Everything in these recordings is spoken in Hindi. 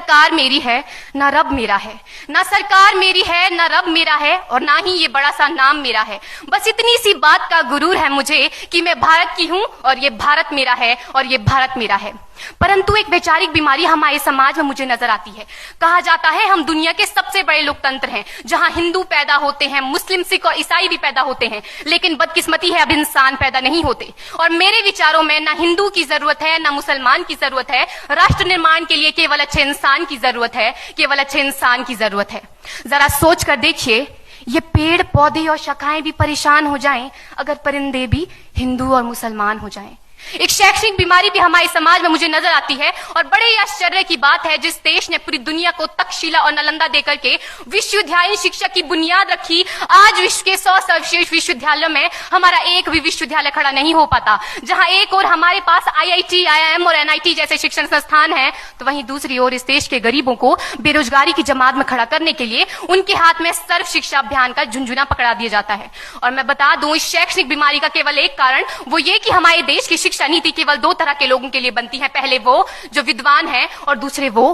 सरकार मेरी है, ना रब मेरा है। ना सरकार मेरी है, ना रब मेरा है, और ना ही ये बड़ा सा नाम मेरा है। बस इतनी सी बात का गुरूर है मुझे कि मैं भारत की हूं और ये भारत मेरा है और ये भारत मेरा है। परंतु एक वैचारिक बीमारी हमारे समाज में मुझे नजर आती है। कहा जाता है हम दुनिया के सबसे बड़े लोकतंत्र हैं, जहां हिंदू पैदा होते हैं, मुस्लिम, सिख और ईसाई भी पैदा होते हैं, लेकिन बदकिस्मती है अब इंसान पैदा नहीं होते। और मेरे विचारों में ना हिंदू की जरूरत है, ना मुसलमान की जरूरत है। राष्ट्र निर्माण के लिए केवल अच्छे इंसान की जरूरत है, केवल अच्छे इंसान की जरूरत है। जरा सोच कर देखिए, ये पेड़ पौधे और शाखाएं भी परेशान हो जाएं अगर परिंदे भी हिंदू और मुसलमान हो जाएं। एक शैक्षणिक बीमारी भी हमारे समाज में मुझे नजर आती है, और बड़े ही आश्चर्य की बात है, जिस देश ने पूरी दुनिया को तक्षशिला और नालंदा देकर के विश्वविद्यालय शिक्षा की बुनियाद रखी, आज विश्व के 100 सर्वश्रेष्ठ विश्वविद्यालयों में हमारा एक भी विश्वविद्यालय खड़ा नहीं हो पाता। जहां एक और हमारे पास IIT, IIM और NIT जैसे शिक्षण संस्थान हैं, तो वहीं दूसरी ओर इस देश के गरीबों को बेरोजगारी की जमात में खड़ा करने के लिए उनके हाथ में सर्व शिक्षा अभियान का झुंझुना पकड़ा दिया जाता है। और मैं बता दूं, इस शैक्षणिक बीमारी का केवल एक कारण वो ये कि हमारे देश की शिक्षा नीति केवल 2 तरह के लोगों के लिए बनती है। पहले वो जो विद्वान हैं और दूसरे वो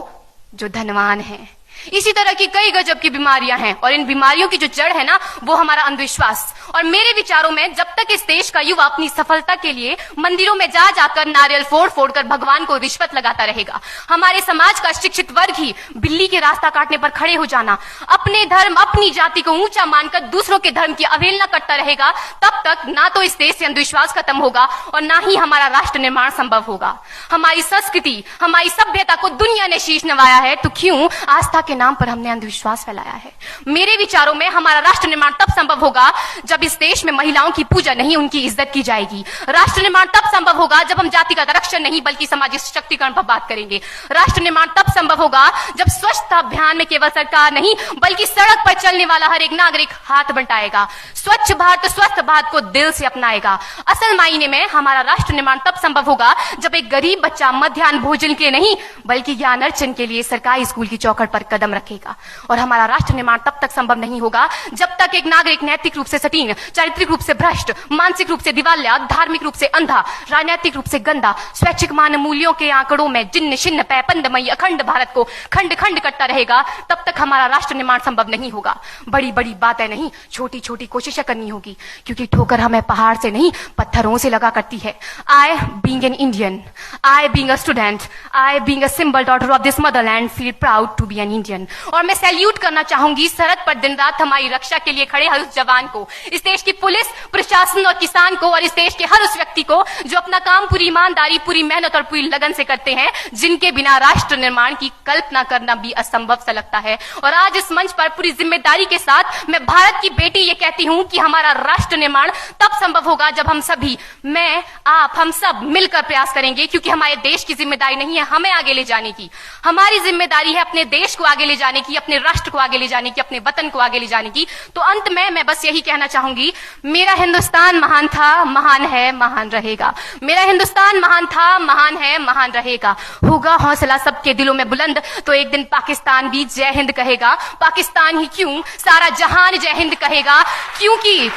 जो धनवान हैं। इसी तरह की कई गजब की बीमारियां हैं, और इन बीमारियों की जो जड़ है ना, वो हमारा अंधविश्वास। और मेरे विचारों में जब तक इस देश का युवा अपनी सफलता के लिए मंदिरों में जा जाकर नारियल फोड़ फोड़ कर भगवान को रिश्वत लगाता रहेगा, हमारे समाज का शिक्षित वर्ग ही बिल्ली के रास्ता काटने पर खड़े हो जाना, अपने धर्म अपनी जाति को ऊंचा मानकर दूसरों के धर्म की अवहेलना करता रहेगा, तब तक ना तो इस देश से अंधविश्वास खत्म होगा और ना ही हमारा राष्ट्र निर्माण संभव होगा। हमारी संस्कृति, हमारी सभ्यता को दुनिया ने शीश नवाया है, तो क्यों आस्था के नाम पर हमने अंधविश्वास फैलाया है? मेरे विचारों में हमारा राष्ट्र निर्माण तब संभव होगा जब इस देश में महिलाओं की पूजा नहीं, उनकी इज्जत की जाएगी। राष्ट्र निर्माण तब संभव होगा जब हम जातिगत आरक्षण नहीं बल्कि सामाजिक सशक्तिकरण पर बात करेंगे। राष्ट्र निर्माण तब संभव होगा जब स्वच्छता अभियान में केवल सरकार नहीं बल्कि सड़क पर चलने वाला हर एक नागरिक हाथ बंटाएगा, स्वच्छ भारत स्वस्थ भारत को दिल से अपनाएगा। असल मायने में हमारा राष्ट्र निर्माण तब संभव होगा जब एक गरीब बच्चा मध्याह्न भोजन के नहीं बल्कि ज्ञान अर्जन के लिए सरकारी स्कूल की चौखट पर कदम रखेगा। और हमारा राष्ट्र निर्माण तब तक संभव नहीं होगा जब तक एक नागरिक नैतिक रूप से सटीन, चारित्रिक रूप से भ्रष्ट, मानसिक रूप से दिवालिया, धार्मिक रूप से अंधा, राजनीतिक रूप से गंदा, स्वैच्छिक मान मूल्यों के आंकड़ों में जिन्न शिन्न पैपंदमयी अखंड भारत को खंड खंड करता रहेगा। तब तक हमारा राष्ट्र निर्माण संभव नहीं होगा। बड़ी बड़ी बातें नहीं, छोटी छोटी कोशिशें करनी होगी, क्योंकि ठोकर हमें पहाड़ से नहीं पत्थरों से लगा करती है। I being an Indian, I being a student, I being a symbol daughter of this motherland feel proud to be an Indian। और मैं सैल्यूट करना चाहूंगी सरहद पर दिन रात हमारी रक्षा के लिए खड़े हर उस जवान को, इस देश की पुलिस, प्रशासन और किसान को, और इस देश के हर उस व्यक्ति को जो अपना काम पूरी ईमानदारी, पूरी मेहनत और पूरी लगन से करते हैं, जिनके बिना राष्ट्र निर्माण की कल्पना करना भी असंभव सा लगता है। और आज इस मंच पर पूरी जिम्मेदारी के साथ मैं भारत की बेटी ये कहती हूं कि हमारा राष्ट्र निर्माण तब संभव होगा जब हम सभी, मैं, आप, हम सब मिलकर प्रयास करेंगे, क्योंकि हमारे देश की जिम्मेदारी नहीं है हमें आगे ले जाने की, हमारी जिम्मेदारी है अपने देश को आगे ले जाने की, अपने राष्ट्र को आगे ले जाने की, अपने वतन को आगे ले जाने की। तो अंत में मैं बस यही कहना चाहूंगी, मेरा हिंदुस्तान महान था, महान है, महान रहेगा। मेरा हिंदुस्तान महान था, महान है, महान रहेगा। होगा हौसला सबके दिलों में बुलंद तो एक दिन पाकिस्तान भी जय हिंद कहेगा। पाकिस्तान ही क्यों, सारा जहान जय हिंद कहेगा, क्योंकि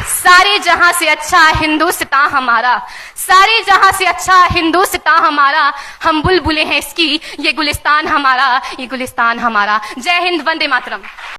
सारे जहां से अच्छा हिंदुस्तान हमारा, सारे जहां से अच्छा हिंदुस्तान हमारा। हम बुलबुलें हैं इसकी, ये गुलिस्तान हमारा, ये गुलिस्तान हमारा। जय हिंद, वंदे मातरम।